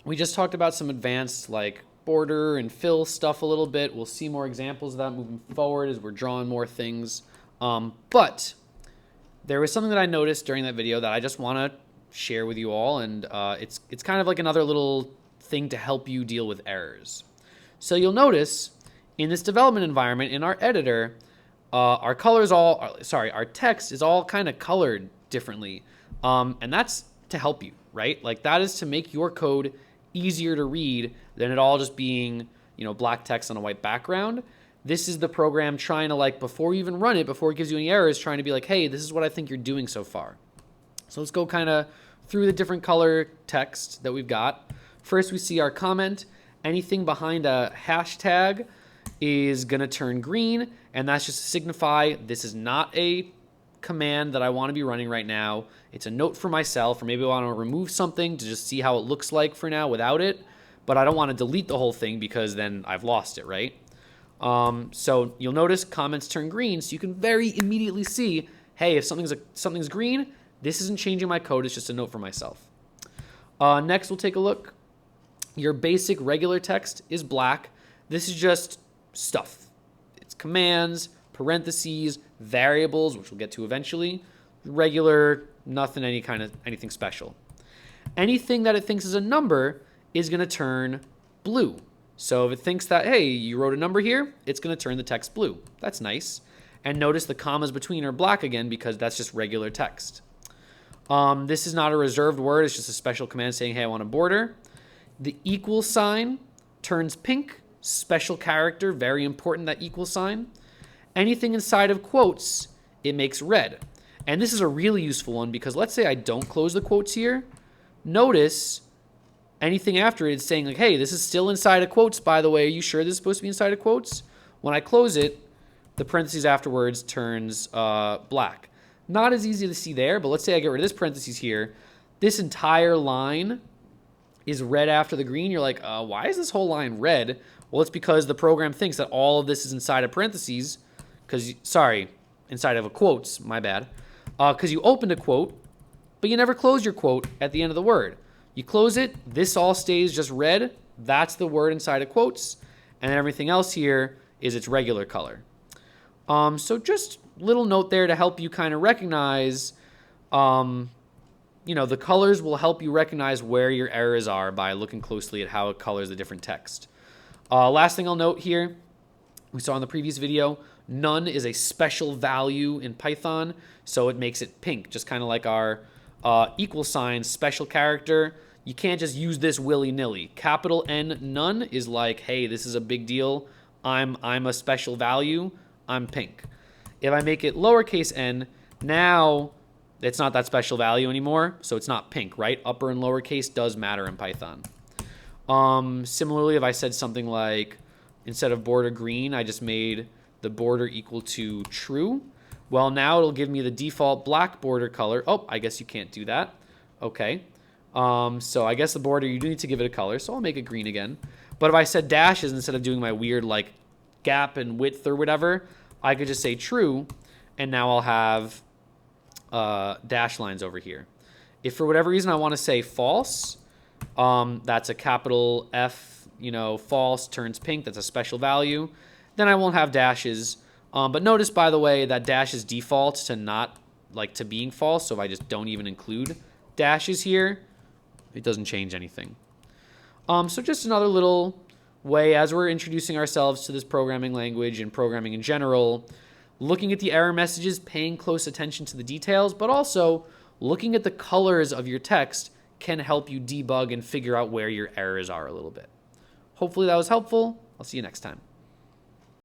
We just talked about some advanced like border and fill stuff a little bit. We'll see more examples of that moving forward as we're drawing more things. But there was something that I noticed during that video that I just want to share with you all, and it's kind of like another little thing to help you deal with errors. So you'll notice in this development environment in our editor, our text is all kind of colored differently, and that's to help you, right? Like that is to make your code easier to read than it all just being, black text on a white background. This is the program trying to, like, before you even run it, before it gives you any errors, trying to be like, hey, this is what I think you're doing so far. So let's go kind of through the different color text that we've got. First, we see our comment. Anything behind a hashtag is going to turn green, and that's just to signify this is not a command that I want to be running right now. It's a note for myself, or maybe I want to remove something to just see how it looks like for now without it, but I don't want to delete the whole thing because then I've lost it, right? So you'll notice comments turn green, so you can very immediately see, hey, if something's green, this isn't changing my code, it's just a note for myself. Next, we'll take a look. Your basic regular text is black. This is just stuff. It's commands, parentheses, variables, which we'll get to eventually. Regular, nothing, anything special. Anything that it thinks is a number is going to turn blue. So if it thinks that, hey, you wrote a number here, it's going to turn the text blue. That's nice. And notice the commas between are black again because that's just regular text. This is not a reserved word. It's just a special command saying, hey, I want a border. The equal sign turns pink. Special character, very important, that equal sign. Anything inside of quotes, it makes red. And this is a really useful one because let's say I don't close the quotes here. Notice anything after it is saying like, hey, this is still inside of quotes, by the way. Are you sure this is supposed to be inside of quotes? When I close it, the parentheses afterwards turns black. Not as easy to see there, but let's say I get rid of this parentheses here. This entire line is red after the green. You're like, why is this whole line red? Well, it's because the program thinks that all of this is inside of parentheses, inside of a quotes, my bad. Because you opened a quote, but you never closed your quote at the end of the word. You close it, this all stays just red. That's the word inside of quotes. And then everything else here is its regular color. So just little note there to help you kind of recognize, the colors will help you recognize where your errors are by looking closely at how it colors the different text. Last thing I'll note here, we saw in the previous video, none is a special value in Python, so it makes it pink, just kind of like our equal sign special character. You can't just use this willy-nilly. Capital N none is like, hey, this is a big deal. I'm a special value. I'm pink. If I make it lowercase n, now it's not that special value anymore, so it's not pink, right? Upper and lowercase does matter in Python. Similarly, if I said something like, instead of border green, I just made the border equal to true. Well, now it'll give me the default black border color. Oh, I guess you can't do that. Okay. So I guess the border, you do need to give it a color, so I'll make it green again. But if I said dashes instead of doing my weird like gap and width or whatever, I could just say true, and now I'll have dash lines over here. If for whatever reason I want to say false, that's a capital F, false turns pink. That's a special value. Then I won't have dashes. But notice, by the way, that dash is default to being false. So if I just don't even include dashes here, it doesn't change anything. So just another little way as we're introducing ourselves to this programming language and programming in general, looking at the error messages, paying close attention to the details, but also looking at the colors of your text can help you debug and figure out where your errors are a little bit. Hopefully that was helpful. I'll see you next time.